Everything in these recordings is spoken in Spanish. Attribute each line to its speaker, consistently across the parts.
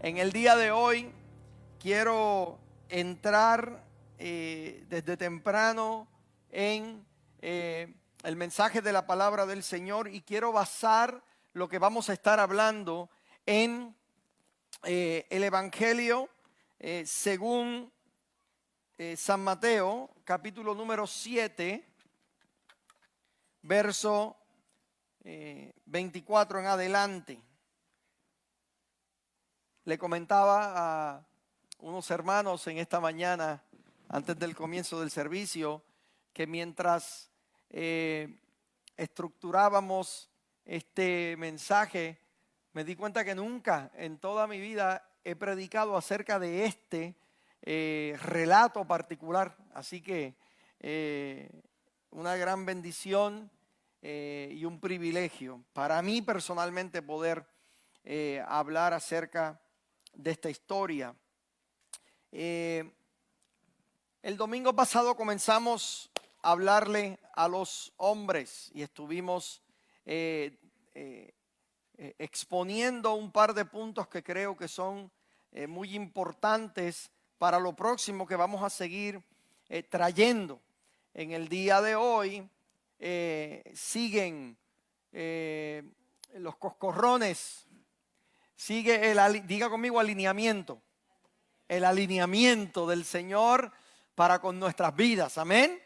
Speaker 1: En el día de hoy quiero entrar desde temprano en el mensaje de la palabra del Señor y quiero basar lo que vamos a estar hablando en el Evangelio según San Mateo, capítulo número 7, verso 24 en adelante. Le comentaba a unos hermanos en esta mañana, antes del comienzo del servicio, que mientras estructurábamos este mensaje, me di cuenta que nunca en toda mi vida he predicado acerca de este relato particular. Así que una gran bendición y un privilegio para mí personalmente poder hablar acerca de esta historia. El domingo pasado comenzamos a hablarle a los hombres y estuvimos exponiendo un par de puntos que creo que son muy importantes para lo próximo que vamos a seguir trayendo. En el día de hoy siguen los coscorrones. Sigue diga conmigo alineamiento. El alineamiento del Señor para con nuestras vidas. Amén.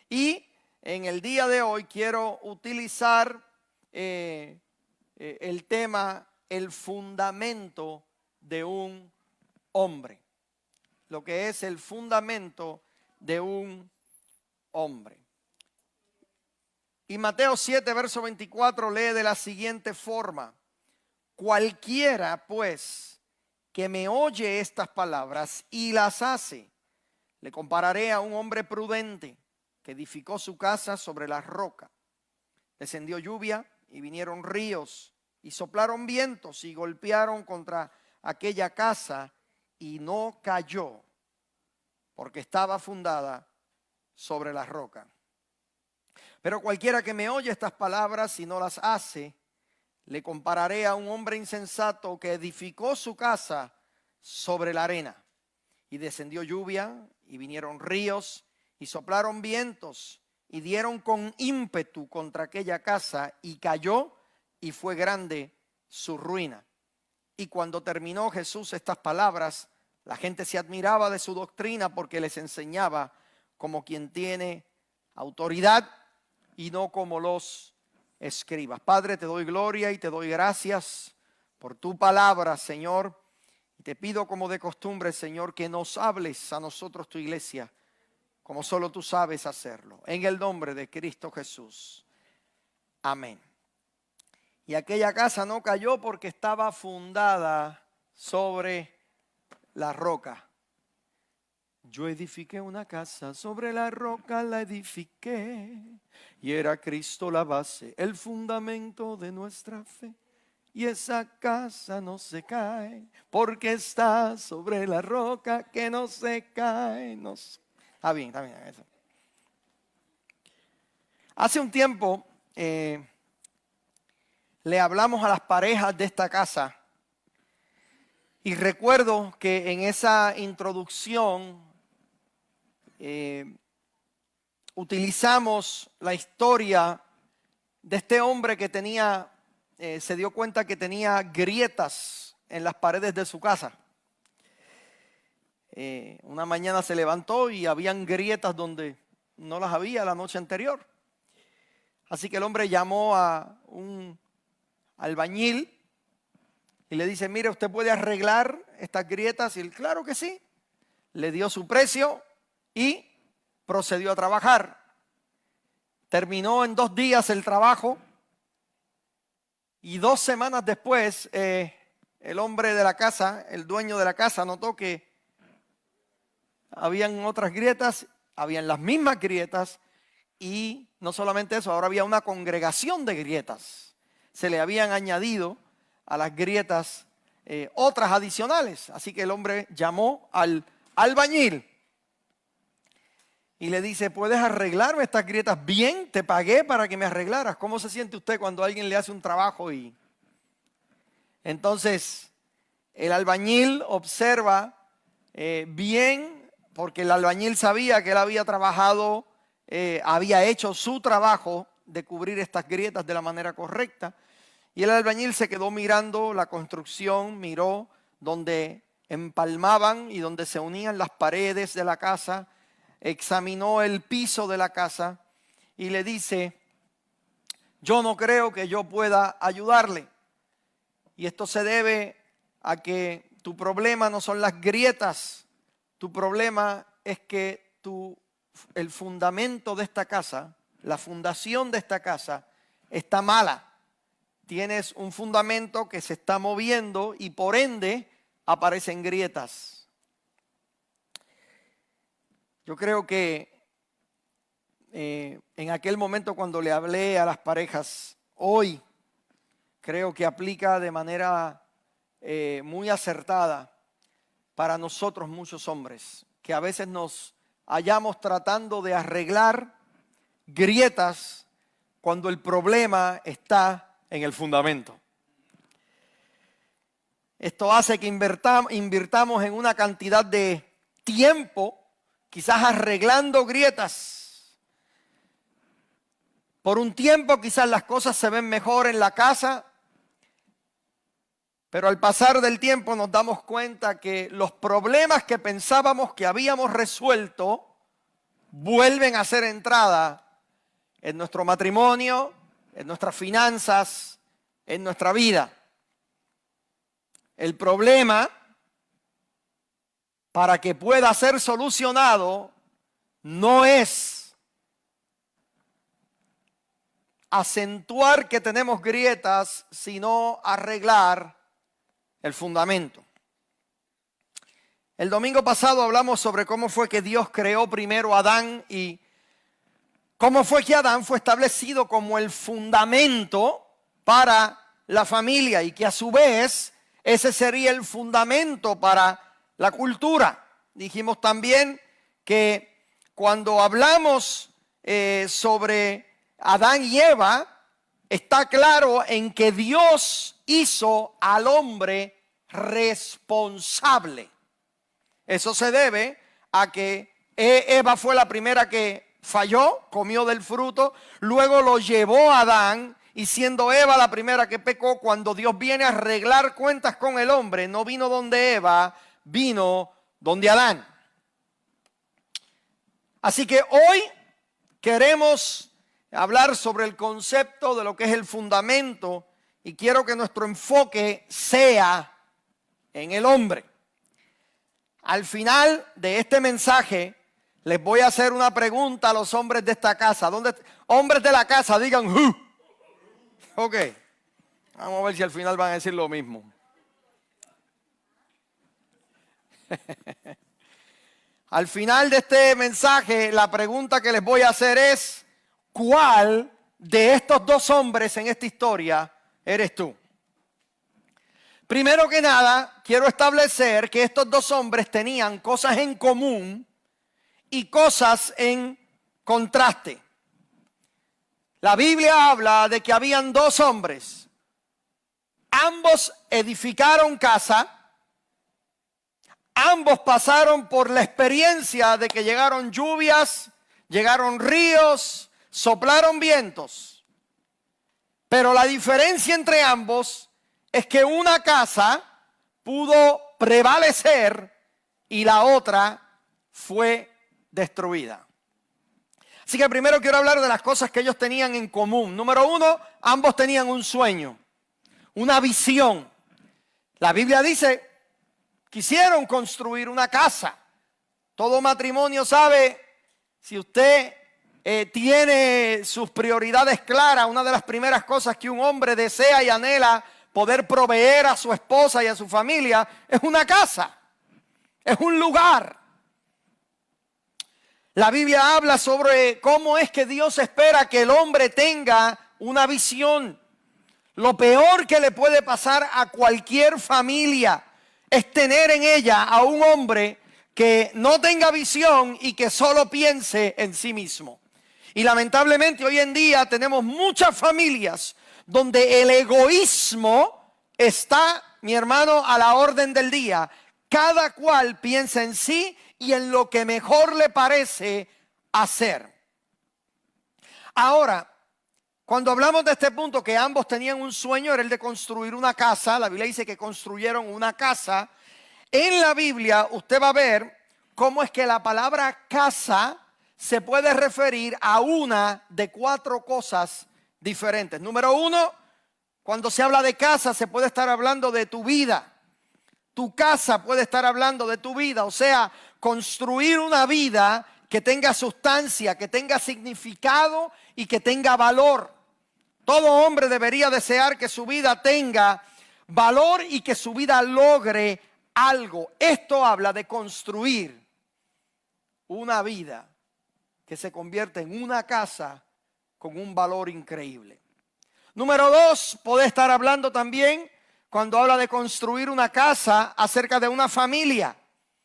Speaker 1: Y en el día de hoy quiero utilizar el tema, el fundamento de un hombre. Lo que es el fundamento de un hombre. Y Mateo 7, verso 24 lee de la siguiente forma: cualquiera, pues, que me oye estas palabras y las hace, le compararé a un hombre prudente que edificó su casa sobre la roca. Descendió lluvia y vinieron ríos y soplaron vientos y golpearon contra aquella casa y no cayó, porque estaba fundada sobre la roca. Pero cualquiera que me oye estas palabras y no las hace, le compararé a un hombre insensato que edificó su casa sobre la arena. Y descendió lluvia, y vinieron ríos, y soplaron vientos, y dieron con ímpetu contra aquella casa, y cayó, y fue grande su ruina. Y cuando terminó Jesús estas palabras, la gente se admiraba de su doctrina, porque les enseñaba como quien tiene autoridad, y no como los escribas. Padre, te doy gloria y te doy gracias por tu palabra, Señor. Y te pido, como de costumbre, Señor, que nos hables a nosotros, tu iglesia, como solo tú sabes hacerlo. En el nombre de Cristo Jesús. Amén. Y aquella casa no cayó porque estaba fundada sobre la roca. Yo edifiqué una casa, sobre la roca la edifiqué, y era Cristo la base, el fundamento de nuestra fe. Y esa casa no se cae, porque está sobre la roca que no se cae. Está bien eso. Hace un tiempo le hablamos a las parejas de esta casa, y recuerdo que en esa introducción utilizamos la historia de este hombre que tenía, se dio cuenta que tenía grietas en las paredes de su casa. Una mañana se levantó y habían grietas donde no las había la noche anterior. Así que el hombre llamó a un albañil y le dice: mire, ¿usted puede arreglar estas grietas? Y él, claro que sí. Le dio su precio y procedió a trabajar. Terminó en 2 días el trabajo y 2 semanas después el hombre de la casa, el dueño de la casa, notó que habían otras grietas, habían las mismas grietas, y no solamente eso, ahora había una congregación de grietas. Se le habían añadido a las grietas otras adicionales. Así que el hombre llamó al albañil y le dice, ¿puedes arreglarme estas grietas? Bien, te pagué para que me arreglaras. ¿Cómo se siente usted cuando alguien le hace un trabajo? Y entonces el albañil observa bien, porque el albañil sabía que él había trabajado, había hecho su trabajo de cubrir estas grietas de la manera correcta. Y el albañil se quedó mirando la construcción, miró donde empalmaban y donde se unían las paredes de la casa, examinó el piso de la casa y le dice, yo no creo que yo pueda ayudarle. Y esto se debe a que tu problema no son las grietas, tu problema es que el fundamento de esta casa, la fundación de esta casa está mala. Tienes un fundamento que se está moviendo y por ende aparecen grietas. Yo creo que en aquel momento cuando le hablé a las parejas, hoy creo que aplica de manera muy acertada para nosotros muchos hombres, que a veces nos hallamos tratando de arreglar grietas cuando el problema está en el fundamento. Esto hace que invirtamos en una cantidad de tiempo, quizás arreglando grietas. Por un tiempo quizás las cosas se ven mejor en la casa, pero al pasar del tiempo nos damos cuenta que los problemas que pensábamos que habíamos resuelto vuelven a hacer entrada en nuestro matrimonio, en nuestras finanzas, en nuestra vida. El problema, para que pueda ser solucionado, no es acentuar que tenemos grietas, sino arreglar el fundamento. El domingo pasado hablamos sobre cómo fue que Dios creó primero a Adán y cómo fue que Adán fue establecido como el fundamento para la familia y que a su vez ese sería el fundamento para la cultura. Dijimos también que cuando hablamos sobre Adán y Eva, está claro en que Dios hizo al hombre responsable. Eso se debe a que Eva fue la primera que falló, comió del fruto, luego lo llevó a Adán, y siendo Eva la primera que pecó, cuando Dios viene a arreglar cuentas con el hombre, no vino donde Eva, vino donde Adán. Así que hoy queremos hablar sobre el concepto de lo que es el fundamento y quiero que nuestro enfoque sea en el hombre. Al final de este mensaje les voy a hacer una pregunta a los hombres de esta casa. Hombres de la casa, digan ¡Hu! Ok, vamos a ver si al final van a decir lo mismo. Al final de este mensaje, la pregunta que les voy a hacer es, ¿cuál de estos dos hombres en esta historia eres tú? Primero que nada, quiero establecer que estos dos hombres tenían cosas en común y cosas en contraste. La Biblia habla de que habían dos hombres. Ambos edificaron casa. Ambos pasaron por la experiencia de que llegaron lluvias, llegaron ríos, soplaron vientos. Pero la diferencia entre ambos es que una casa pudo prevalecer y la otra fue destruida. Así que primero quiero hablar de las cosas que ellos tenían en común. Número uno, ambos tenían un sueño, una visión. La Biblia dice, quisieron construir una casa. Todo matrimonio sabe, si usted tiene sus prioridades claras, una de las primeras cosas que un hombre desea y anhela poder proveer a su esposa y a su familia es una casa, es un lugar. La Biblia habla sobre cómo es que Dios espera que el hombre tenga una visión. Lo peor que le puede pasar a cualquier familia es tener en ella a un hombre que no tenga visión y que solo piense en sí mismo. Y lamentablemente hoy en día tenemos muchas familias donde el egoísmo está, mi hermano, a la orden del día. Cada cual piensa en sí y en lo que mejor le parece hacer. Ahora, cuando hablamos de este punto, que ambos tenían un sueño, era el de construir una casa. La Biblia dice que construyeron una casa. En la Biblia usted va a ver cómo es que la palabra casa se puede referir a una de 4 cosas diferentes. Número 1, cuando se habla de casa se puede estar hablando de tu vida. Tu casa puede estar hablando de tu vida, o sea, construir una vida que tenga sustancia, que tenga significado y que tenga valor. Todo hombre debería desear que su vida tenga valor y que su vida logre algo. Esto habla de construir una vida que se convierte en una casa con un valor increíble. Número 2, puede estar hablando también, cuando habla de construir una casa, acerca de una familia.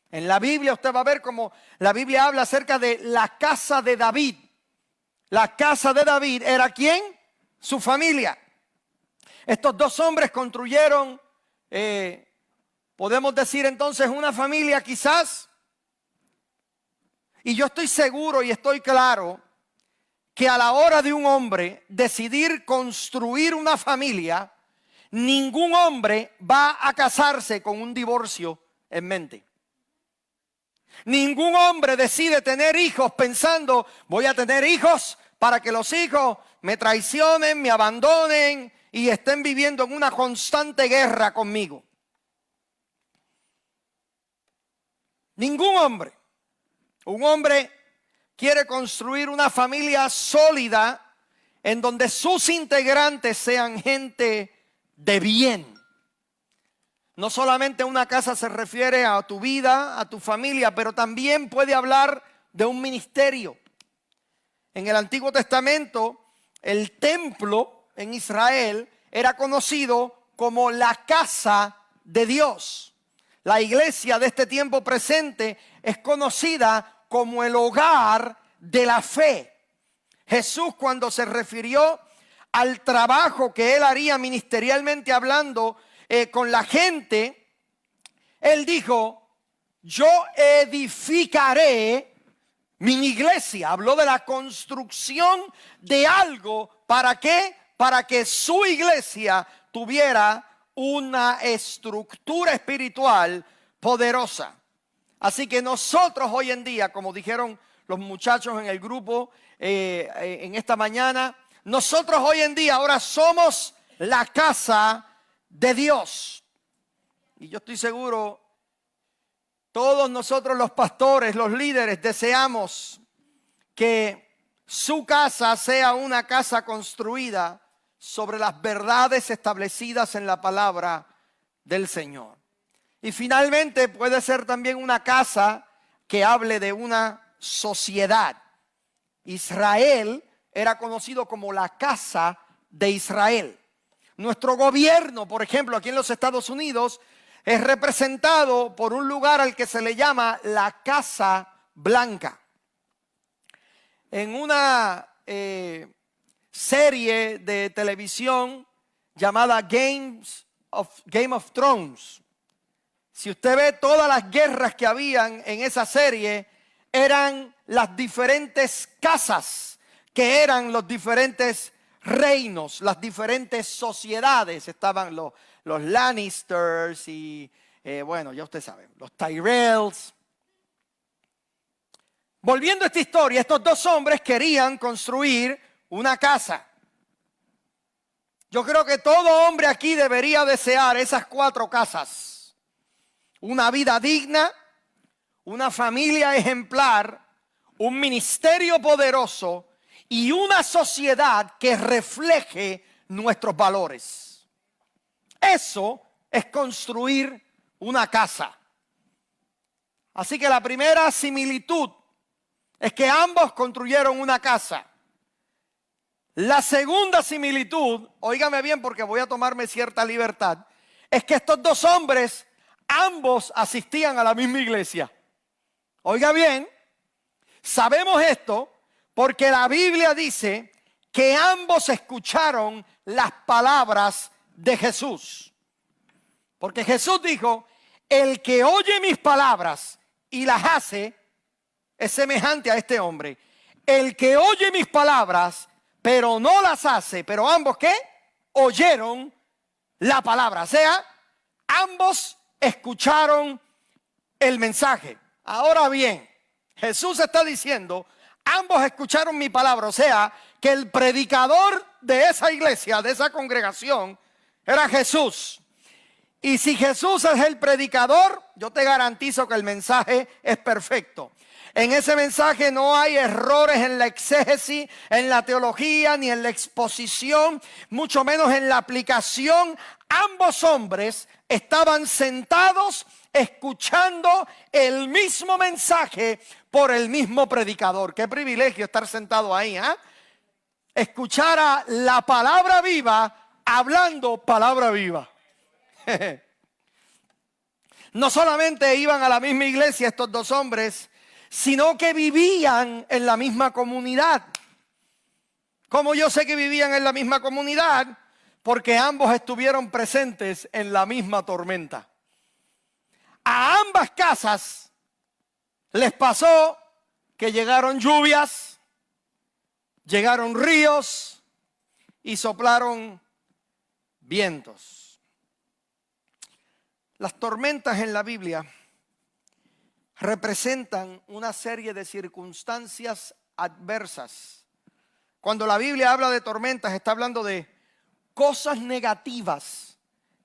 Speaker 1: En la Biblia usted va a ver cómo la Biblia habla acerca de la casa de David. La casa de David era ¿quién? Su familia. Estos 2 hombres construyeron, podemos decir entonces, una familia quizás. Y yo estoy seguro y estoy claro que a la hora de un hombre decidir construir una familia, ningún hombre va a casarse con un divorcio en mente. Ningún hombre decide tener hijos pensando, voy a tener hijos para que los hijos me traicionen, me abandonen y estén viviendo en una constante guerra conmigo. Ningún hombre. Un hombre quiere construir una familia sólida en donde sus integrantes sean gente de bien. No solamente una casa se refiere a tu vida, a tu familia, pero también puede hablar de un ministerio. En el Antiguo Testamento, el templo en Israel era conocido como la casa de Dios. La iglesia de este tiempo presente es conocida como el hogar de la fe. Jesús, cuando se refirió al trabajo que él haría ministerialmente hablando con la gente, él dijo, yo edificaré mi iglesia. Habló de la construcción de algo. ¿Para qué? Para que su iglesia tuviera una estructura espiritual poderosa. Así que nosotros hoy en día, como dijeron los muchachos en el grupo en esta mañana, nosotros hoy en día ahora somos la casa de Dios. Y yo estoy seguro, todos nosotros los pastores, los líderes, deseamos que su casa sea una casa construida sobre las verdades establecidas en la palabra del Señor. Y finalmente puede ser también una casa que hable de una sociedad. Israel era conocido como la casa de Israel. Nuestro gobierno, por ejemplo, aquí en los Estados Unidos, es representado por un lugar al que se le llama la Casa Blanca. En una serie de televisión llamada Game of Thrones, si usted ve todas las guerras que habían en esa serie, eran las diferentes casas, que eran los diferentes reinos, las diferentes sociedades. Estaban los Lannisters y, bueno, ya usted sabe, los Tyrells. Volviendo a esta historia, estos 2 hombres querían construir una casa. Yo creo que todo hombre aquí debería desear esas 4 casas. Una vida digna, una familia ejemplar, un ministerio poderoso y una sociedad que refleje nuestros valores. Eso es construir una casa. Así que la primera similitud es que ambos construyeron una casa. La segunda similitud, óigame bien porque voy a tomarme cierta libertad, es que estos 2 hombres ambos asistían a la misma iglesia. Oiga bien, sabemos esto porque la Biblia dice que ambos escucharon las palabras de Jesús. Porque Jesús dijo, el que oye mis palabras y las hace es semejante a este hombre. El que oye mis palabras pero no las hace, pero ambos ¿qué? Oyeron la palabra. O sea, ambos escucharon el mensaje. Ahora bien, Jesús está diciendo, ambos escucharon mi palabra. O sea, que el predicador de esa iglesia, de esa congregación, era Jesús. Y si Jesús es el predicador, yo te garantizo que el mensaje es perfecto. En ese mensaje no hay errores en la exégesis, en la teología, ni en la exposición, mucho menos en la aplicación. Ambos hombres estaban sentados escuchando el mismo mensaje por el mismo predicador. Qué privilegio estar sentado ahí, ¿eh? Escuchar a la palabra viva hablando palabra viva. No solamente iban a la misma iglesia estos dos hombres, sino que vivían en la misma comunidad. ¿Cómo yo sé que vivían en la misma comunidad? Porque ambos estuvieron presentes en la misma tormenta. A ambas casas les pasó que llegaron lluvias, llegaron ríos y soplaron vientos. Las tormentas en la Biblia representan una serie de circunstancias adversas. Cuando la Biblia habla de tormentas, está hablando de cosas negativas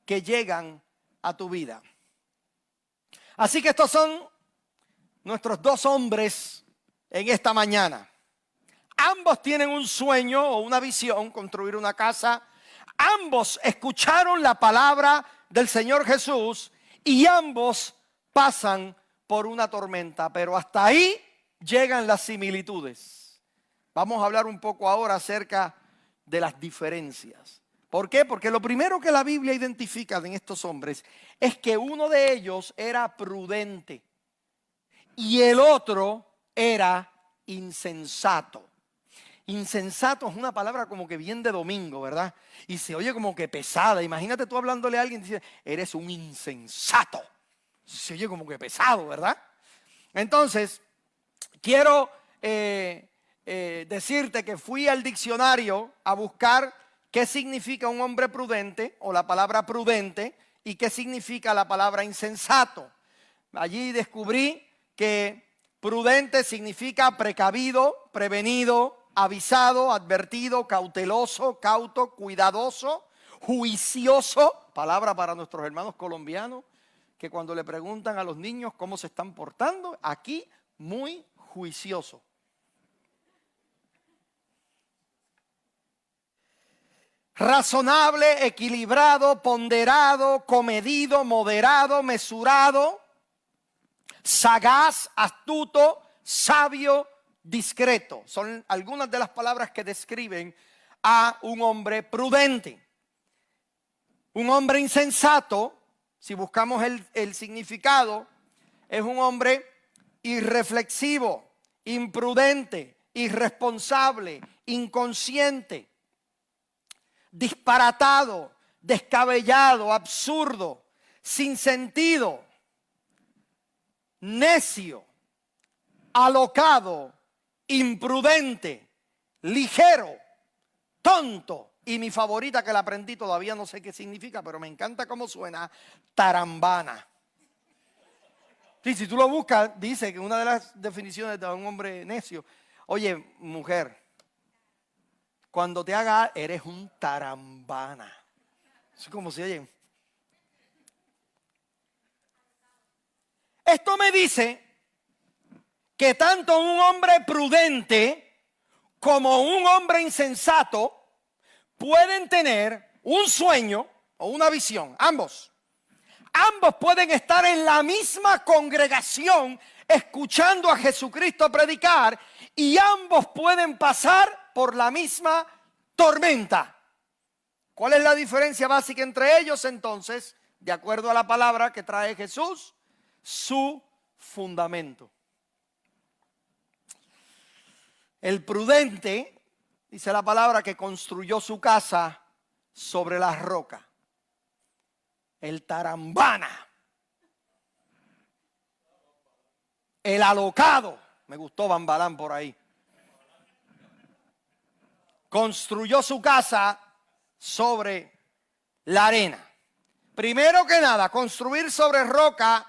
Speaker 1: que llegan a tu vida. Así que estos son nuestros dos hombres en esta mañana. Ambos tienen un sueño o una visión, construir una casa. Ambos escucharon la palabra del Señor Jesús y ambos pasan por una tormenta, pero hasta ahí llegan las similitudes. Vamos a hablar un poco ahora acerca de las diferencias. ¿Por qué? Porque lo primero que la Biblia identifica en estos hombres es que uno de ellos era prudente y el otro era insensato. Insensato es una palabra como que bien de domingo, ¿verdad? Y se oye como que pesada. Imagínate tú hablándole a alguien y dices, eres un insensato. Se oye como que pesado, ¿verdad? Entonces, quiero decirte que fui al diccionario a buscar qué significa un hombre prudente o la palabra prudente y qué significa la palabra insensato. Allí descubrí que prudente significa precavido, prevenido, avisado, advertido, cauteloso, cauto, cuidadoso, juicioso, palabra para nuestros hermanos colombianos, que cuando le preguntan a los niños cómo se están portando, aquí muy juicioso. Razonable, equilibrado, ponderado, comedido, moderado, mesurado, sagaz, astuto, sabio, discreto. Son algunas de las palabras que describen a un hombre prudente. Un hombre insensato, si buscamos el significado, es un hombre irreflexivo, imprudente, irresponsable, inconsciente, disparatado, descabellado, absurdo, sin sentido, necio, alocado, imprudente, ligero, tonto. Y mi favorita, que la aprendí, todavía no sé qué significa, pero me encanta cómo suena, tarambana. Sí, si tú lo buscas, dice que una de las definiciones de un hombre necio, oye, mujer, cuando te haga, eres un tarambana. Es como si, oye. Esto me dice que tanto un hombre prudente como un hombre insensato pueden tener un sueño o una visión, ambos. Ambos pueden estar en la misma congregación escuchando a Jesucristo predicar y ambos pueden pasar por la misma tormenta. ¿Cuál es la diferencia básica entre ellos entonces? De acuerdo a la palabra que trae Jesús, su fundamento. El prudente, dice la palabra, que construyó su casa sobre la roca. El tarambana, el alocado, me gustó Bambalán por ahí, construyó su casa sobre la arena. Primero que nada, construir sobre roca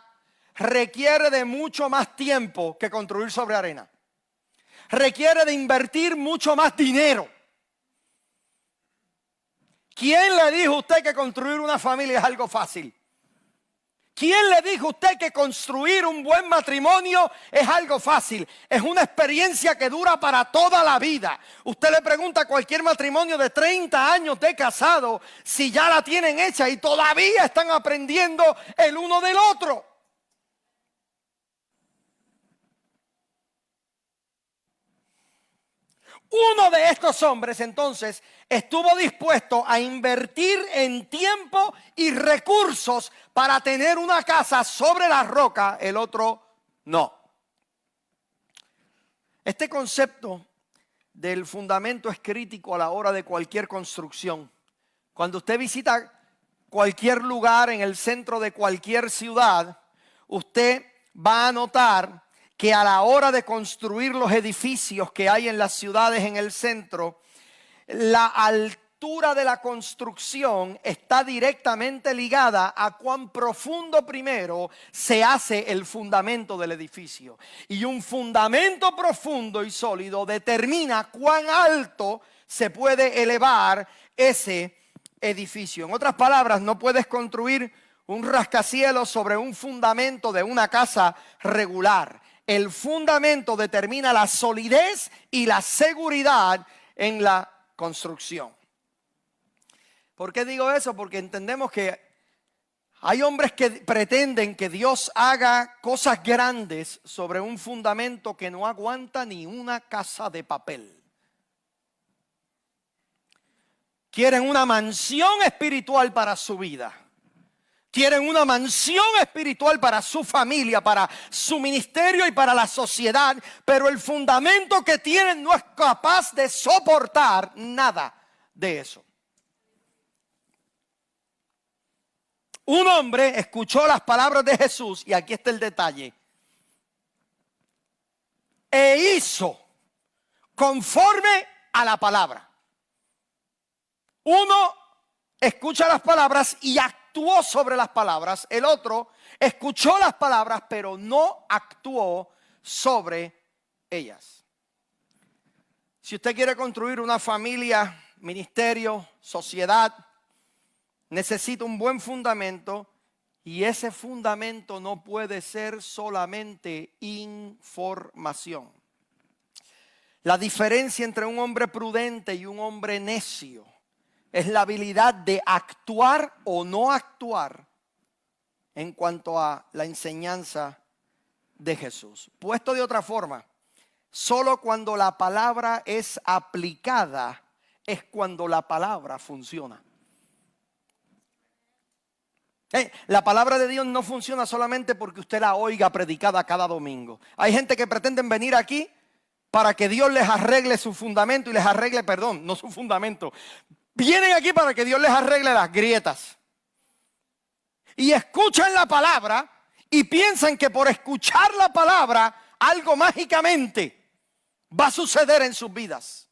Speaker 1: requiere de mucho más tiempo que construir sobre arena. Requiere de invertir mucho más dinero. ¿Quién le dijo a usted que construir una familia es algo fácil? ¿Quién le dijo a usted que construir un buen matrimonio es algo fácil? Es una experiencia que dura para toda la vida. Usted le pregunta a cualquier matrimonio de 30 años de casado si ya la tienen hecha y todavía están aprendiendo el uno del otro. Uno de estos hombres entonces estuvo dispuesto a invertir en tiempo y recursos para tener una casa sobre la roca, el otro no. Este concepto del fundamento es crítico a la hora de cualquier construcción. Cuando usted visita cualquier lugar en el centro de cualquier ciudad, usted va a notar que a la hora de construir los edificios que hay en las ciudades en el centro, la altura de la construcción está directamente ligada a cuán profundo primero se hace el fundamento del edificio. Y un fundamento profundo y sólido determina cuán alto se puede elevar ese edificio. En otras palabras, no puedes construir un rascacielos sobre un fundamento de una casa regular. El fundamento determina la solidez y la seguridad en la construcción. ¿Por qué digo eso? Porque entendemos que hay hombres que pretenden que Dios haga cosas grandes sobre un fundamento que no aguanta ni una casa de papel. Quieren una mansión espiritual para su vida. Quieren una mansión espiritual para su familia, para su ministerio y para la sociedad. Pero el fundamento que tienen no es capaz de soportar nada de eso. Un hombre escuchó las palabras de Jesús, y aquí está el detalle, e hizo conforme a la palabra. Uno escucha las palabras y actuó sobre las palabras. El otro escuchó las palabras, pero no actuó sobre ellas. Si usted quiere construir una familia, ministerio, sociedad, necesita un buen fundamento, y ese fundamento no puede ser solamente información. La diferencia entre un hombre prudente y un hombre necio es la habilidad de actuar o no actuar en cuanto a la enseñanza de Jesús. Puesto de otra forma, solo cuando la palabra es aplicada es cuando la palabra funciona. La palabra de Dios no funciona solamente porque usted la oiga predicada cada domingo. Hay gente que pretenden venir aquí para que Dios les arregle su fundamento y les arregle, perdón, no su fundamento. Vienen aquí para que Dios les arregle las grietas. Y escuchan la palabra y piensan que por escuchar la palabra algo mágicamente va a suceder en sus vidas.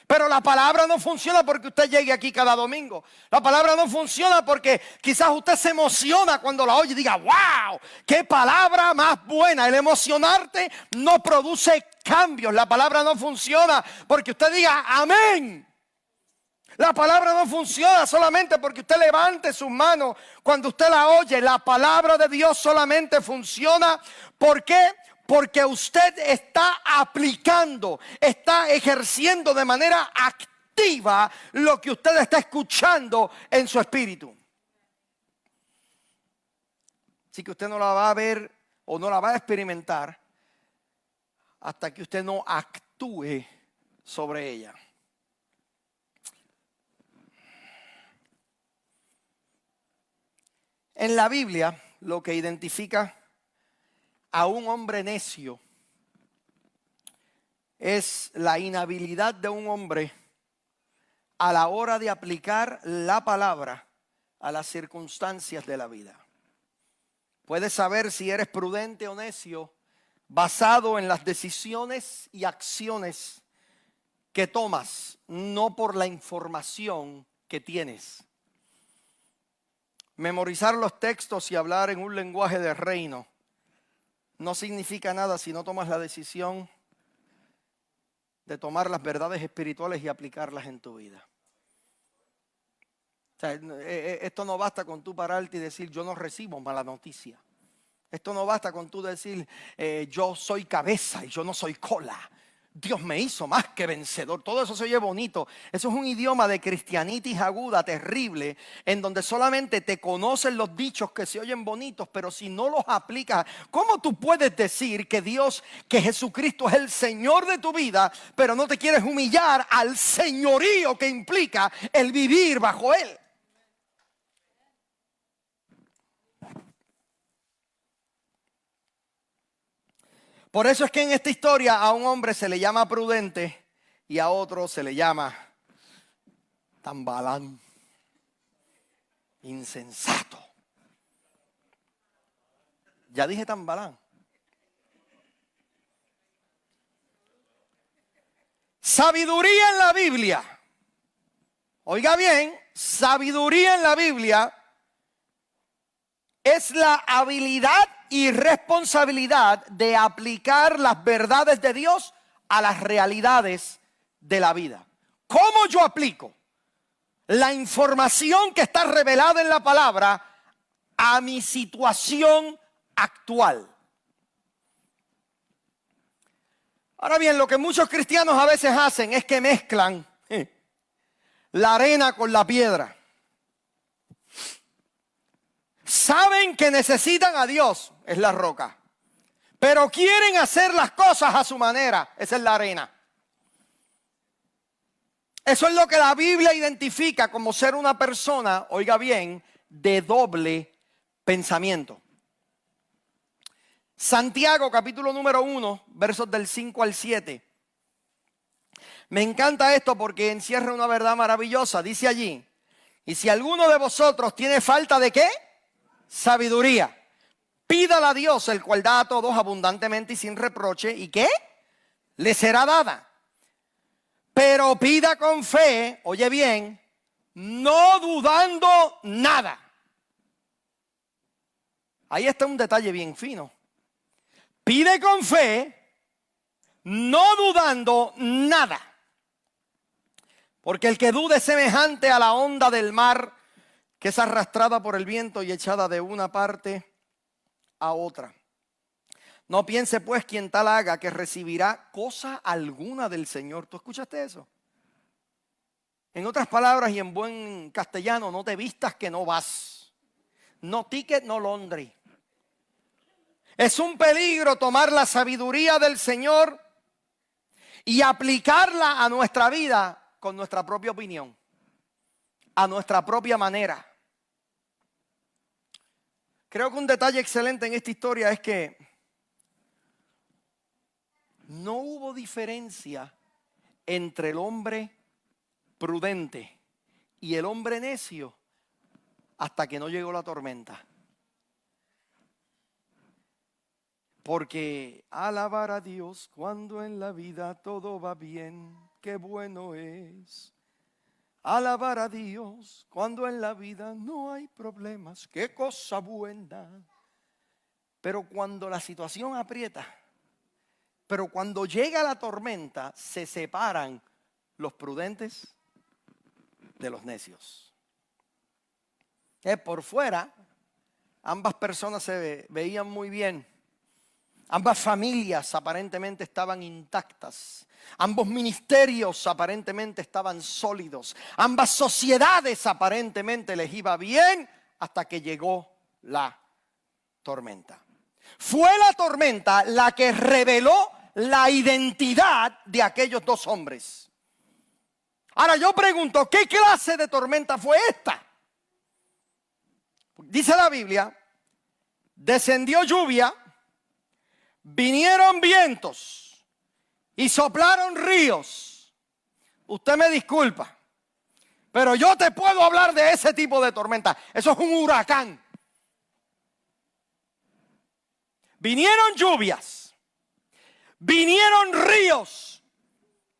Speaker 1: Pero la palabra no funciona porque usted llegue aquí cada domingo. La palabra no funciona porque quizás usted se emociona cuando la oye y diga, wow, qué palabra más buena. El emocionarte no produce cambios. La palabra no funciona porque usted diga, amén. La palabra no funciona solamente porque usted levante sus manos cuando usted la oye. La palabra de Dios solamente funciona. ¿Por qué? Porque usted está aplicando, está ejerciendo de manera activa lo que usted está escuchando en su espíritu. Así que usted no la va a ver o no la va a experimentar hasta que usted no actúe sobre ella. En la Biblia, lo que identifica a un hombre necio es la inhabilidad de un hombre a la hora de aplicar la palabra a las circunstancias de la vida. Puedes saber si eres prudente o necio basado en las decisiones y acciones que tomas, no por la información que tienes. Memorizar los textos y hablar en un lenguaje de reino no significa nada si no tomas la decisión de tomar las verdades espirituales y aplicarlas en tu vida. O sea, esto no basta con tú pararte y decir yo no recibo mala noticia. Esto no basta con tú decir yo soy cabeza y yo no soy cola. Dios me hizo más que vencedor. Todo eso se oye bonito. Eso es un idioma de cristianitis aguda, terrible, en donde solamente te conocen los dichos que se oyen bonitos, pero si no los aplicas, ¿cómo tú puedes decir que Dios, que Jesucristo es el Señor de tu vida, pero no te quieres humillar al señorío que implica el vivir bajo Él? Por eso es que en esta historia a un hombre se le llama prudente y a otro se le llama tambalán, insensato. Ya dije tambalán. Sabiduría en la Biblia. Oiga bien, sabiduría en la Biblia es la habilidad y responsabilidad de aplicar las verdades de Dios a las realidades de la vida. ¿Cómo yo aplico la información que está revelada en la palabra a mi situación actual? Ahora bien, lo que muchos cristianos a veces hacen es que mezclan la arena con la piedra. Saben que necesitan a Dios, es la roca, pero quieren hacer las cosas a su manera, esa es la arena. Eso es lo que la Biblia identifica como ser una persona, oiga bien, de doble pensamiento. Santiago capítulo número 1, versos del 5 al 7. Me encanta esto porque encierra una verdad maravillosa. Dice allí, y si alguno de vosotros tiene falta de ¿qué? Sabiduría, pídala a Dios, el cual da a todos abundantemente y sin reproche. ¿Y qué? Le será dada. Pero pida con fe, oye bien, no dudando nada. Ahí está un detalle bien fino. Pide con fe, no dudando nada. Porque el que dude es semejante a la onda del mar, que es arrastrada por el viento y echada de una parte a otra. No piense pues quien tal haga que recibirá cosa alguna del Señor. ¿Tú escuchaste eso? En otras palabras y en buen castellano, no te vistas que no vas. No ticket, no laundry. Es un peligro tomar la sabiduría del Señor y aplicarla a nuestra vida con nuestra propia opinión, a nuestra propia manera. Creo que un detalle excelente en esta historia es que no hubo diferencia entre el hombre prudente y el hombre necio hasta que no llegó la tormenta. Porque alabar a Dios cuando en la vida todo va bien, qué bueno es. Alabar a Dios cuando en la vida no hay problemas, qué cosa buena. Pero cuando la situación aprieta, pero cuando llega la tormenta, se separan los prudentes de los necios. Por fuera, ambas personas se veían muy bien. Ambas familias aparentemente estaban intactas. Ambos ministerios aparentemente estaban sólidos. Ambas sociedades aparentemente les iba bien hasta que llegó la tormenta. Fue la tormenta la que reveló la identidad de aquellos dos hombres. Ahora yo pregunto, ¿qué clase de tormenta fue esta? Dice la Biblia, descendió lluvia, vinieron vientos y soplaron ríos. Usted me disculpa, pero yo te puedo hablar de ese tipo de tormenta. Eso es un huracán. Vinieron lluvias, vinieron ríos,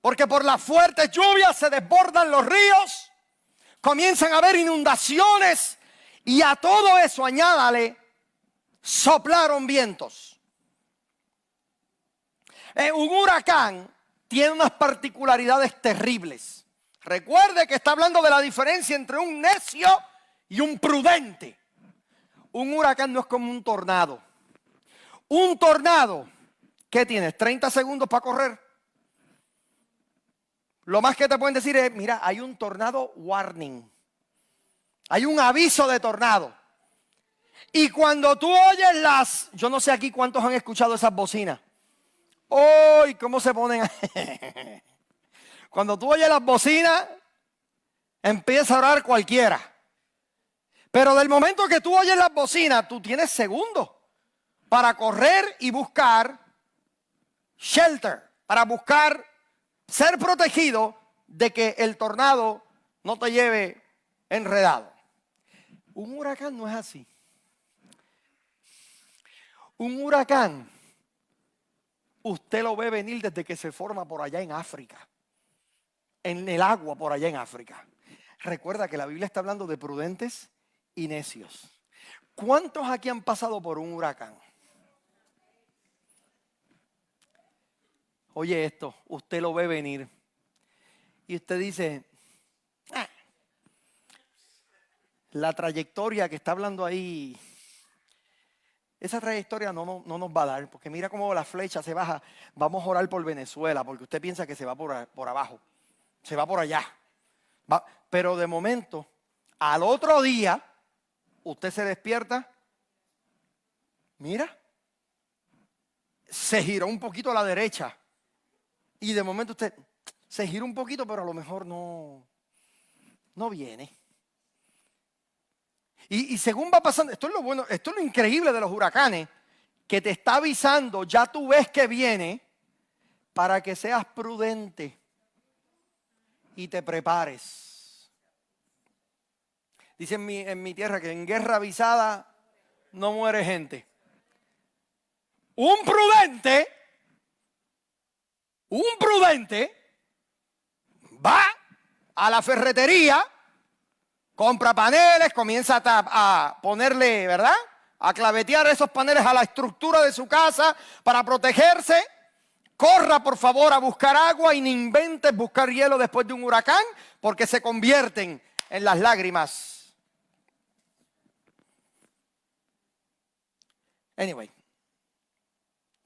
Speaker 1: porque por las fuertes lluvias se desbordan los ríos, comienzan a haber inundaciones y a todo eso añádale, soplaron vientos. Un huracán tiene unas particularidades terribles. Recuerde que está hablando de la diferencia entre un necio y un prudente. Un huracán no es como un tornado. Un tornado, ¿qué tienes? 30 segundos para correr. Lo más que te pueden decir es, mira, hay un tornado warning. Hay un aviso de tornado. Y cuando tú oyes yo no sé aquí cuántos han escuchado esas bocinas. ¡Uy! ¿Cómo se ponen? Cuando tú oyes las bocinas, empieza a orar cualquiera. Pero del momento que tú oyes las bocinas, tú tienes segundos para correr y buscar shelter, para buscar ser protegido de que el tornado no te lleve enredado. Un huracán no es así. Un huracán, usted lo ve venir desde que se forma por allá en África, en el agua por allá en África. Recuerda que la Biblia está hablando de prudentes y necios. ¿Cuántos aquí han pasado por un huracán? Oye esto, usted lo ve venir y usted dice, la trayectoria que está hablando ahí, esa trayectoria no nos va a dar, porque mira cómo la flecha se baja. Vamos a orar por Venezuela, porque usted piensa que se va por abajo, se va por allá. Pero de momento, al otro día, usted se despierta, mira, se giró un poquito a la derecha. Y de momento usted se gira un poquito, pero a lo mejor no viene. Y según va pasando, esto es lo bueno, esto es lo increíble de los huracanes, que te está avisando, ya tú ves que viene, para que seas prudente y te prepares. Dice en mi tierra que en guerra avisada no muere gente. Un prudente va a la ferretería, compra paneles, comienza a ponerle, ¿verdad? A clavetear esos paneles a la estructura de su casa para protegerse. Corra, por favor, a buscar agua y no inventes buscar hielo después de un huracán, porque se convierten en las lágrimas. Anyway.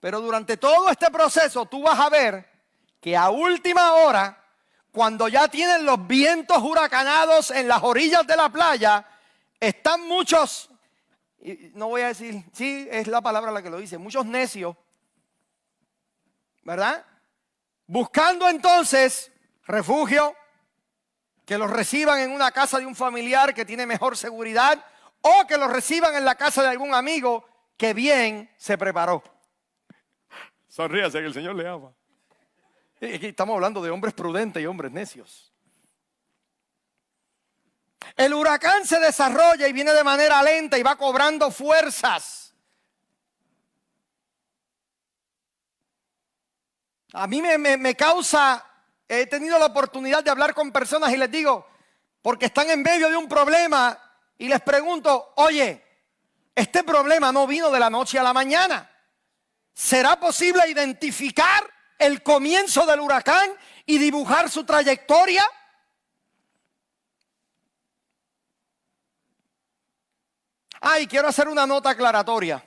Speaker 1: Pero durante todo este proceso tú vas a ver que a última hora, cuando ya tienen los vientos huracanados en las orillas de la playa, están muchos, no voy a decir, sí, es la palabra la que lo dice, muchos necios, ¿verdad? Buscando entonces refugio, que los reciban en una casa de un familiar que tiene mejor seguridad, o que los reciban en la casa de algún amigo que bien se preparó. Sonríase que el Señor le ama. Aquí estamos hablando de hombres prudentes y hombres necios. El huracán se desarrolla y viene de manera lenta y va cobrando fuerzas. A mí me causa, he tenido la oportunidad de hablar con personas y les digo, porque están en medio de un problema y les pregunto, oye, este problema no vino de la noche a la mañana. ¿Será posible identificar el comienzo del huracán y dibujar su trayectoria? Y quiero hacer una nota aclaratoria.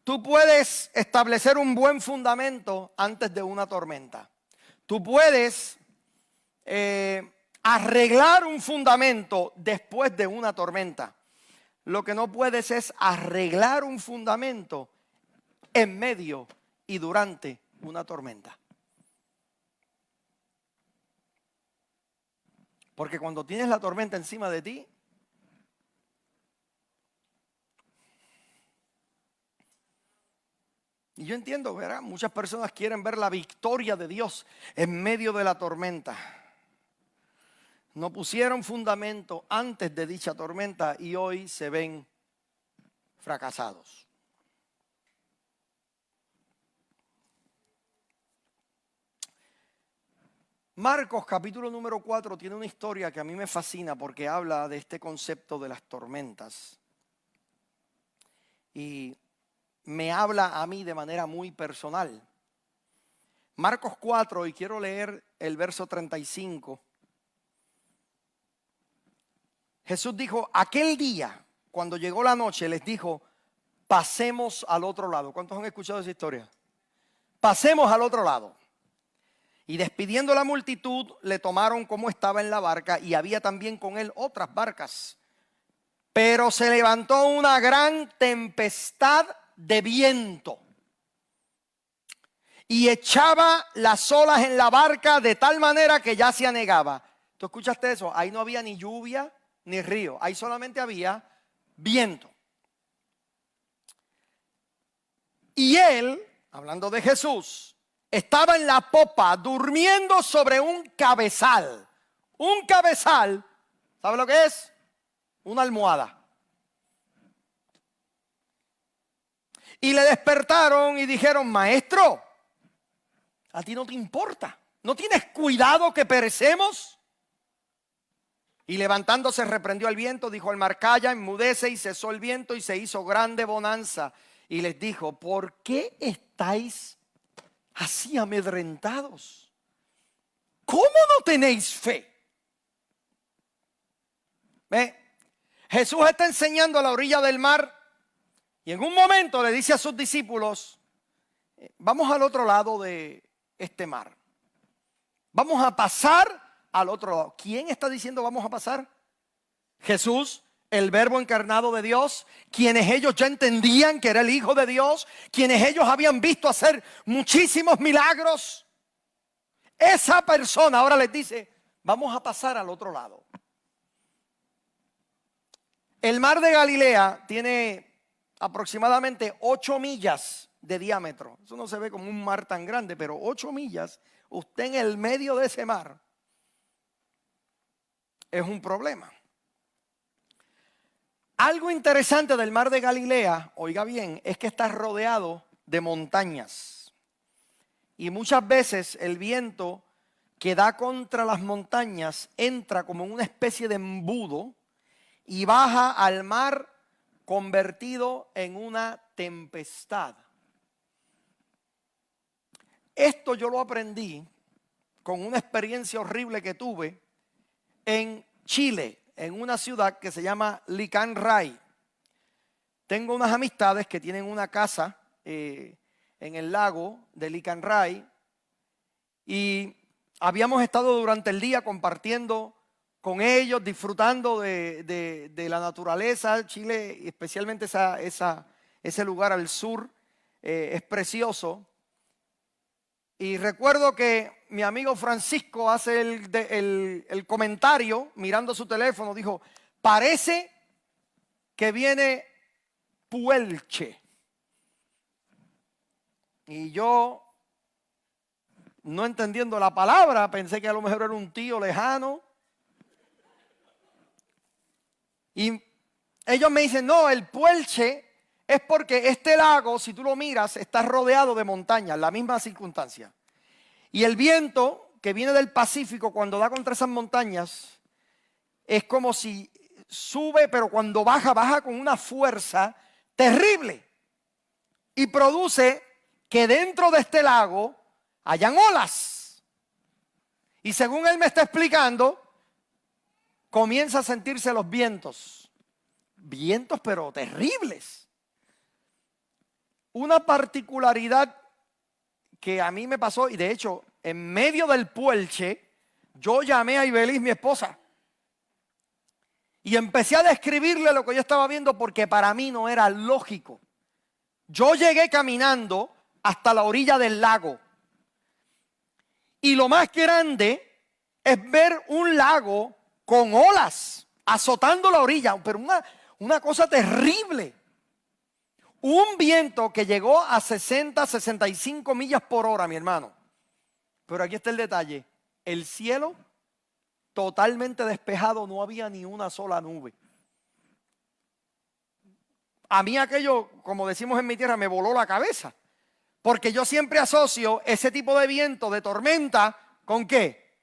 Speaker 1: Tú puedes establecer un buen fundamento antes de una tormenta. Tú puedes arreglar un fundamento después de una tormenta. Lo que no puedes es arreglar un fundamento en medio y durante una tormenta. Porque cuando tienes la tormenta encima de ti, Y yo entiendo, ¿verdad? Muchas personas quieren ver la victoria de Dios en medio de la tormenta. No pusieron fundamento antes de dicha tormenta y hoy se ven fracasados. Marcos capítulo número 4 tiene una historia que a mí me fascina porque habla de este concepto de las tormentas. Y me habla a mí de manera muy personal. Marcos 4, y quiero leer el verso 35. Jesús dijo, aquel día, cuando llegó la noche, les dijo, pasemos al otro lado. ¿Cuántos han escuchado esa historia? Pasemos al otro lado. Y despidiendo la multitud, le tomaron como estaba en la barca y había también con él otras barcas. Pero se levantó una gran tempestad de viento y echaba las olas en la barca de tal manera que ya se anegaba. ¿Tú escuchaste eso? Ahí no había ni lluvia ni río, ahí solamente había viento. Y él, hablando de Jesús, estaba en la popa durmiendo sobre un cabezal. Un cabezal, ¿sabe lo que es? Una almohada. Y le despertaron y dijeron, maestro, a ti no te importa, ¿no tienes cuidado que perecemos? Y levantándose reprendió al viento, dijo al mar, calla, enmudece, y cesó el viento y se hizo grande bonanza. Y les dijo, ¿por qué estáis así amedrentados? ¿Cómo no tenéis fe? ¿Ve? Jesús está enseñando a la orilla del mar y en un momento le dice a sus discípulos, vamos al otro lado de este mar. Vamos a pasar al otro lado. ¿Quién está diciendo vamos a pasar? Jesús, el verbo encarnado de Dios, quienes ellos ya entendían que era el Hijo de Dios, quienes ellos habían visto hacer muchísimos milagros. Esa persona ahora les dice, vamos a pasar al otro lado. El mar de Galilea tiene aproximadamente 8 millas de diámetro. Eso no se ve como un mar tan grande, pero 8 millas, usted en el medio de ese mar, es un problema. Algo interesante del mar de Galilea, oiga bien, es que está rodeado de montañas. Y muchas veces el viento que da contra las montañas entra como en una especie de embudo y baja al mar convertido en una tempestad. Esto yo lo aprendí con una experiencia horrible que tuve en Chile, en una ciudad que se llama Licanray. Tengo unas amistades que tienen una casa en el lago de Licanray y habíamos estado durante el día compartiendo con ellos, disfrutando de la naturaleza. Chile, especialmente ese lugar al sur, es precioso. Y recuerdo que mi amigo Francisco hace el comentario, mirando su teléfono, dijo, parece que viene Puelche. Y yo, no entendiendo la palabra, pensé que a lo mejor era un tío lejano. Y ellos me dicen, no, el Puelche es porque este lago, si tú lo miras, está rodeado de montañas, la misma circunstancia. Y el viento que viene del Pacífico, cuando da contra esas montañas, es como si sube, pero cuando baja, baja con una fuerza terrible. Y produce que dentro de este lago hayan olas. Y según él me está explicando, comienza a sentirse los vientos. Vientos pero terribles. Una particularidad que a mí me pasó, y de hecho, en medio del Puelche, yo llamé a Ibelis, mi esposa, y empecé a describirle lo que yo estaba viendo porque para mí no era lógico. Yo llegué caminando hasta la orilla del lago. Y lo más grande es ver un lago con olas azotando la orilla, pero una cosa terrible. Un viento que llegó a 60, 65 millas por hora, mi hermano. Pero aquí está el detalle. El cielo totalmente despejado, no había ni una sola nube. A mí aquello, como decimos en mi tierra, me voló la cabeza. Porque yo siempre asocio ese tipo de viento, de tormenta, ¿con qué?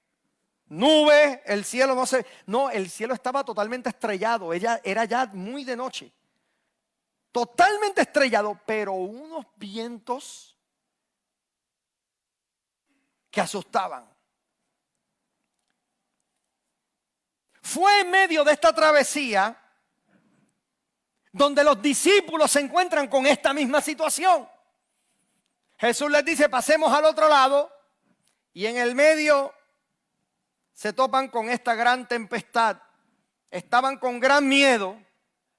Speaker 1: Nubes, el cielo no sé. No, el cielo estaba totalmente estrellado. Era ya muy de noche. Totalmente estrellado, pero unos vientos que asustaban. Fue en medio de esta travesía donde los discípulos se encuentran con esta misma situación. Jesús les dice, pasemos al otro lado, y en el medio se topan con esta gran tempestad. Estaban con gran miedo.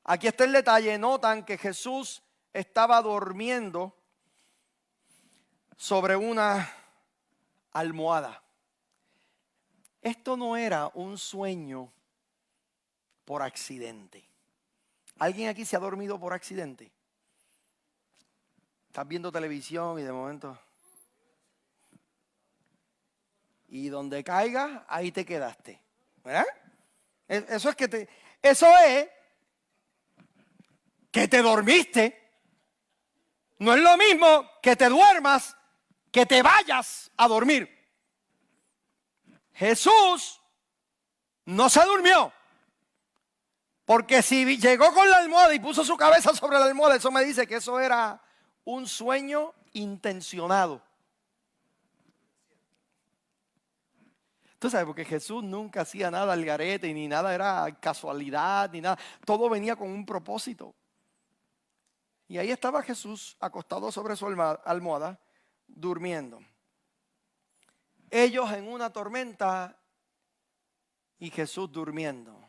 Speaker 1: Aquí está el detalle, notan que Jesús estaba durmiendo sobre una almohada. Esto no era un sueño por accidente. ¿Alguien aquí se ha dormido por accidente? Estás viendo televisión y de momento... Y donde caigas, ahí te quedaste. ¿Verdad? Eso es que te dormiste. No es lo mismo que te duermas que te vayas a dormir. Jesús no se durmió. Porque si llegó con la almohada y puso su cabeza sobre la almohada, eso me dice que eso era un sueño intencionado. Tú sabes, porque Jesús nunca hacía nada al garete, ni nada era casualidad, ni nada. Todo venía con un propósito. Y ahí estaba Jesús acostado sobre su almohada, durmiendo. Ellos en una tormenta y Jesús durmiendo.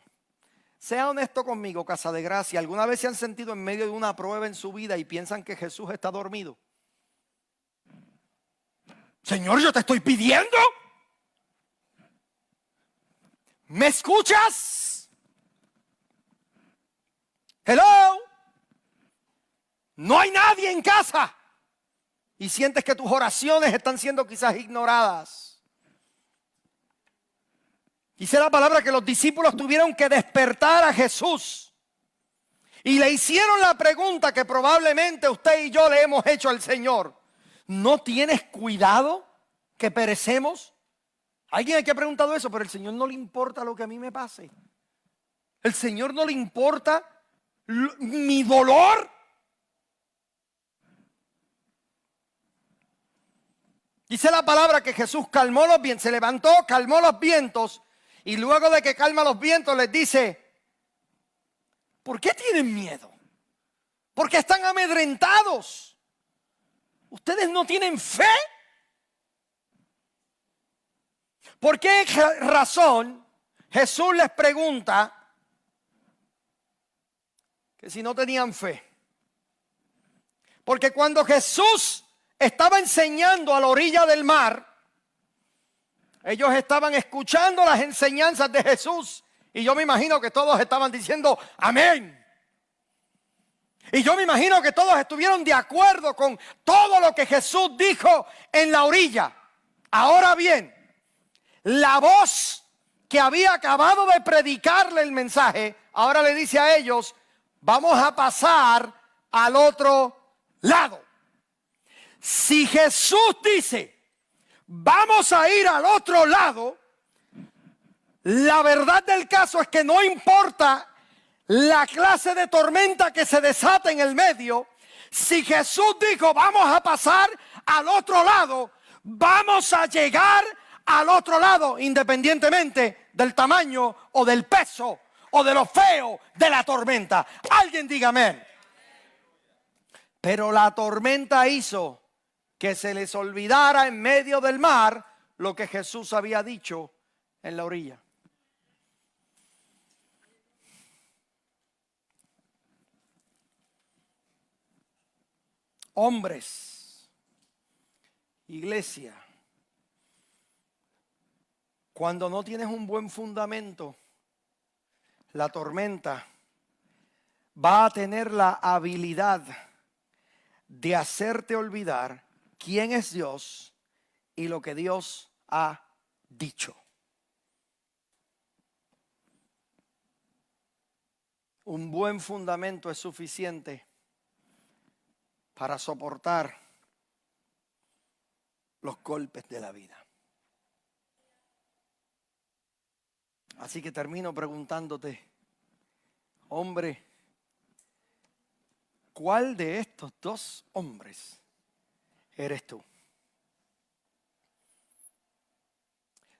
Speaker 1: Sea honesto conmigo, Casa de Gracia. ¿Alguna vez se han sentido en medio de una prueba en su vida y piensan que Jesús está dormido? Señor, yo te estoy pidiendo. ¿Me escuchas? Hello. No hay nadie en casa. Y sientes que tus oraciones están siendo quizás ignoradas. Dice la palabra que los discípulos tuvieron que despertar a Jesús. Y le hicieron la pregunta que probablemente usted y yo le hemos hecho al Señor. ¿No tienes cuidado que perecemos? Alguien aquí ha preguntado eso, pero al Señor no le importa lo que a mí me pase. El Señor no le importa mi dolor. Dice la palabra que Jesús calmó los vientos, se levantó, calmó los vientos. Y luego de que calma los vientos les dice, ¿por qué tienen miedo? ¿Por qué están amedrentados? ¿Ustedes no tienen fe? ¿Por qué razón Jesús les pregunta que si no tenían fe? Porque cuando Jesús estaba enseñando a la orilla del mar, ellos estaban escuchando las enseñanzas de Jesús y yo me imagino que todos estaban diciendo amén. Y yo me imagino que todos estuvieron de acuerdo con todo lo que Jesús dijo en la orilla. Ahora bien, la voz que había acabado de predicarle el mensaje, ahora le dice a ellos, vamos a pasar al otro lado. Si Jesús dice, vamos a ir al otro lado, la verdad del caso es que no importa la clase de tormenta que se desata en el medio. Si Jesús dijo vamos a pasar al otro lado, vamos a llegar al otro lado, independientemente del tamaño o del peso o de lo feo de la tormenta. Alguien diga amén. Pero la tormenta hizo que se les olvidara en medio del mar lo que Jesús había dicho en la orilla. Hombres, iglesia, cuando no tienes un buen fundamento, la tormenta va a tener la habilidad de hacerte olvidar quién es Dios y lo que Dios ha dicho. Un buen fundamento es suficiente para soportar los golpes de la vida. Así que termino preguntándote, hombre, ¿cuál de estos dos hombres eres tú?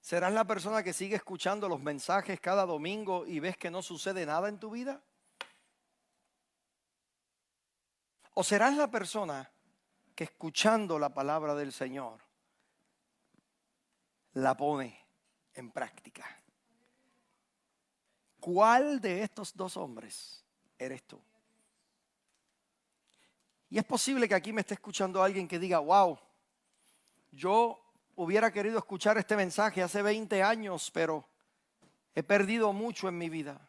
Speaker 1: ¿Serás la persona que sigue escuchando los mensajes cada domingo y ves que no sucede nada en tu vida? ¿O serás la persona que escuchando la palabra del Señor la pone en práctica? ¿Cuál de estos dos hombres eres tú? Y es posible que aquí me esté escuchando alguien que diga, wow, yo hubiera querido escuchar este mensaje hace 20 años, pero he perdido mucho en mi vida.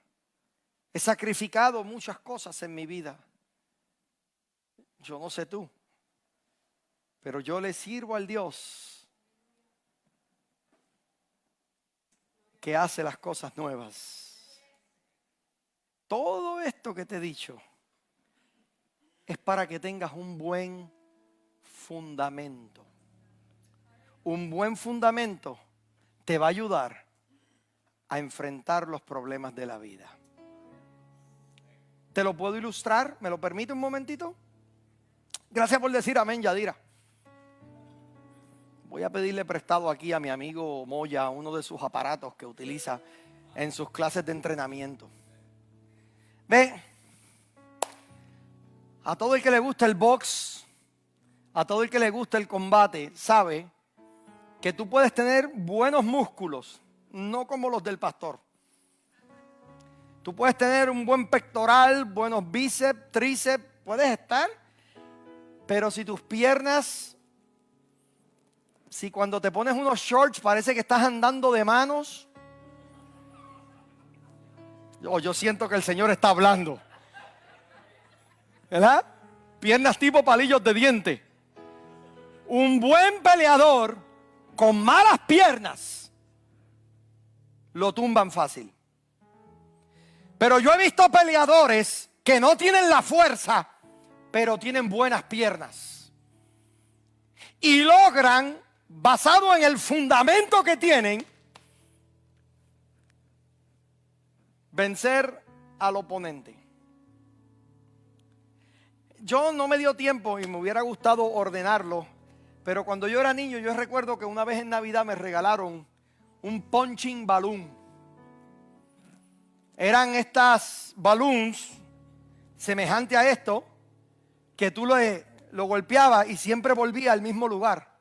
Speaker 1: He sacrificado muchas cosas en mi vida. Yo no sé tú, pero yo le sirvo al Dios que hace las cosas nuevas. Todo esto que te he dicho es para que tengas un buen fundamento. Un buen fundamento te va a ayudar a enfrentar los problemas de la vida. ¿Te lo puedo ilustrar? ¿Me lo permite un momentito? Gracias por decir amén, Yadira. Voy a pedirle prestado aquí a mi amigo Moya uno de sus aparatos que utiliza en sus clases de entrenamiento. Ve, a todo el que le gusta el box, a todo el que le gusta el combate, sabe que tú puedes tener buenos músculos, no como los del pastor. Tú puedes tener un buen pectoral, buenos bíceps, tríceps, puedes estar. Pero si tus piernas, si cuando te pones unos shorts parece que estás andando de manos, yo siento que el Señor está hablando. ¿Verdad? Piernas tipo palillos de diente. Un buen peleador con malas piernas lo tumban fácil. Pero yo he visto peleadores que no tienen la fuerza, pero tienen buenas piernas. Y logran, basado en el fundamento que tienen, vencer al oponente. Yo no me dio tiempo y me hubiera gustado ordenarlo, pero cuando yo era niño, yo recuerdo que una vez en Navidad me regalaron un punching balloon. Eran estas balloons semejantes a esto, que tú lo golpeabas y siempre volvía al mismo lugar.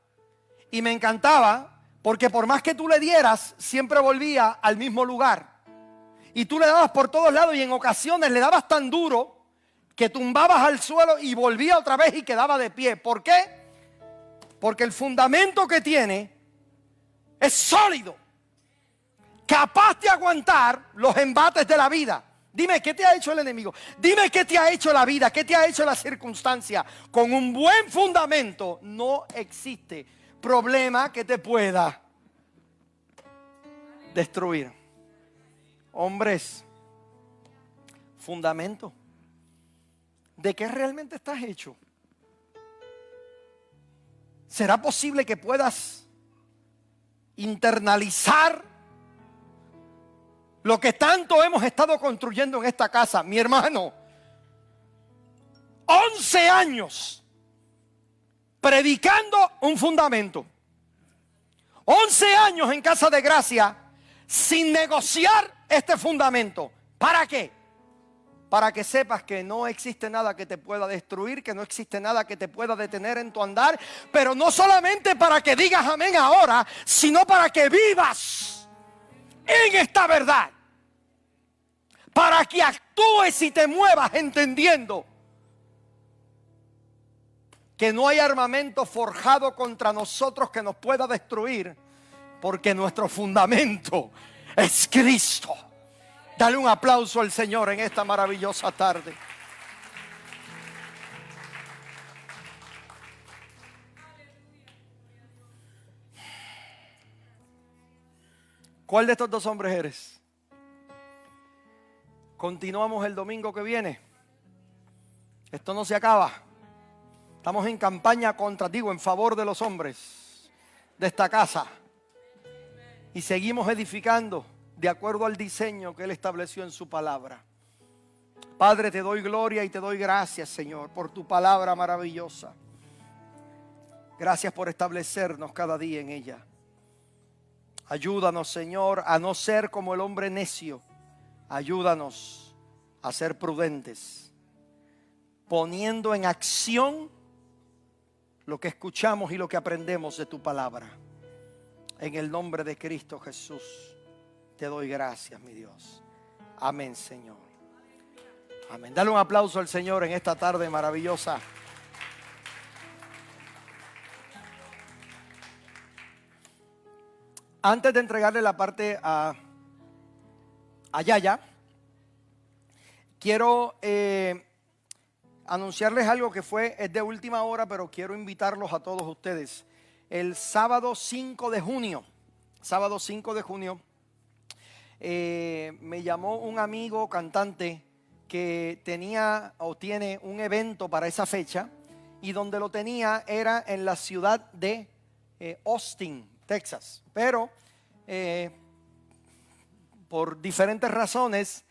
Speaker 1: Y me encantaba porque por más que tú le dieras, siempre volvía al mismo lugar. Y tú le dabas por todos lados y en ocasiones le dabas tan duro que tumbabas al suelo y volvía otra vez y quedaba de pie. ¿Por qué? Porque el fundamento que tiene es sólido, capaz de aguantar los embates de la vida. Dime, ¿qué te ha hecho el enemigo? Dime, ¿qué te ha hecho la vida? ¿Qué te ha hecho la circunstancia? Con un buen fundamento no existe problema que te pueda destruir. Hombres, fundamento. ¿De qué realmente estás hecho? ¿Será posible que puedas internalizar lo que tanto hemos estado construyendo en esta casa? Mi hermano, 11 años predicando un fundamento. 11 años en Casa de Gracia sin negociar este fundamento. ¿Para qué? Para que sepas que no existe nada que te pueda destruir, que no existe nada que te pueda detener en tu andar, pero no solamente para que digas amén ahora, sino para que vivas en esta verdad, para que actúes y te muevas entendiendo que no hay armamento forjado contra nosotros que nos pueda destruir, porque nuestro fundamento es Cristo. Dale un aplauso al Señor en esta maravillosa tarde. ¿Cuál de estos dos hombres eres? Continuamos el domingo que viene. Esto no se acaba. Estamos en campaña en favor de los hombres de esta casa. Y seguimos edificando de acuerdo al diseño que Él estableció en su palabra. Padre, te doy gloria y te doy gracias, Señor, por tu palabra maravillosa. Gracias por establecernos cada día en ella. Ayúdanos, Señor, a no ser como el hombre necio. Ayúdanos a ser prudentes, poniendo en acción lo que escuchamos y lo que aprendemos de tu palabra. En el nombre de Cristo Jesús, te doy gracias, mi Dios. Amén, Señor. Amén. Dale un aplauso al Señor en esta tarde maravillosa. Antes de entregarle la parte a Yaya, quiero anunciarles algo que es de última hora, pero quiero invitarlos a todos ustedes. El sábado 5 de junio, me llamó un amigo cantante que tenía o tiene un evento para esa fecha, y donde lo tenía era en la ciudad de Austin, Texas. Pero por diferentes razones,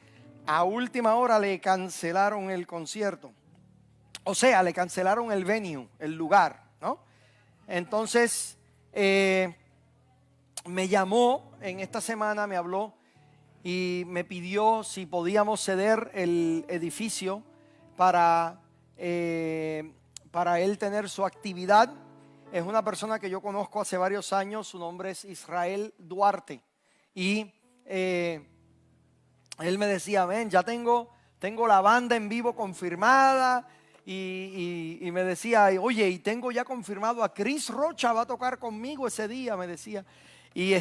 Speaker 1: a última hora le cancelaron el concierto. O sea, le cancelaron el venue, el lugar, ¿no? Entonces, me llamó en esta semana, me habló y me pidió si podíamos ceder el edificio para él tener su actividad. Es una persona que yo conozco hace varios años, su nombre es Israel Duarte. Y él me decía, ven, ya tengo la banda en vivo confirmada. Y me decía, oye, y tengo ya confirmado a Chris Rocha, va a tocar conmigo ese día, me decía. Y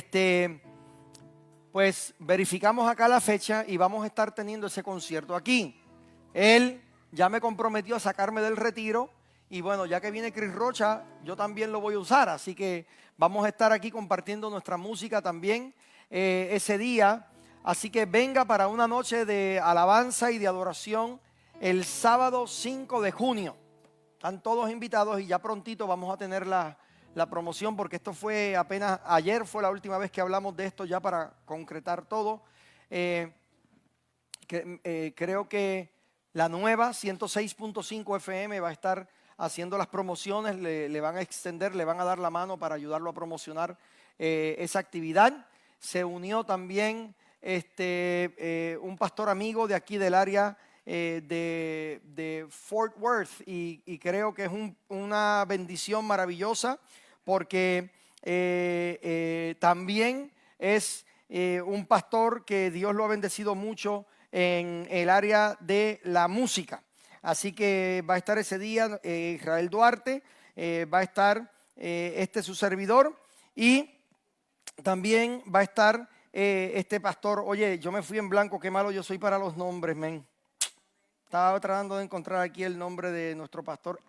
Speaker 1: pues verificamos acá la fecha y vamos a estar teniendo ese concierto aquí. Él ya me comprometió a sacarme del retiro. Y bueno, ya que viene Chris Rocha, yo también lo voy a usar. Así que vamos a estar aquí compartiendo nuestra música también ese día. Así que venga para una noche de alabanza y de adoración el sábado 5 de junio. Están todos invitados y ya prontito vamos a tener la promoción, porque esto fue apenas ayer, fue la última vez que hablamos de esto ya para concretar todo. Creo que la nueva 106.5 FM va a estar haciendo las promociones, le van a extender, le van a dar la mano para ayudarlo a promocionar esa actividad. Se unió también un pastor amigo de aquí del área de Fort Worth, y creo que es una bendición maravillosa, porque también es un pastor que Dios lo ha bendecido mucho en el área de la música. Así que va a estar ese día Israel Duarte, va a estar su servidor, y también va a estar este pastor. Oye, yo me fui en blanco, qué malo yo soy para los nombres, men. Estaba tratando de encontrar aquí el nombre de nuestro pastor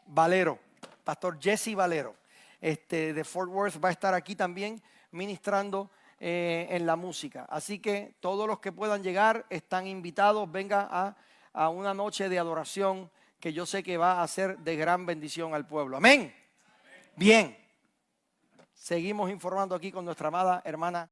Speaker 1: Valero, pastor Jesse Valero, de Fort Worth, va a estar aquí también ministrando en la música. Así que todos los que puedan llegar están invitados. Venga a una noche de adoración que yo sé que va a ser de gran bendición al pueblo. Amén. Bien. Seguimos informando aquí con nuestra amada hermana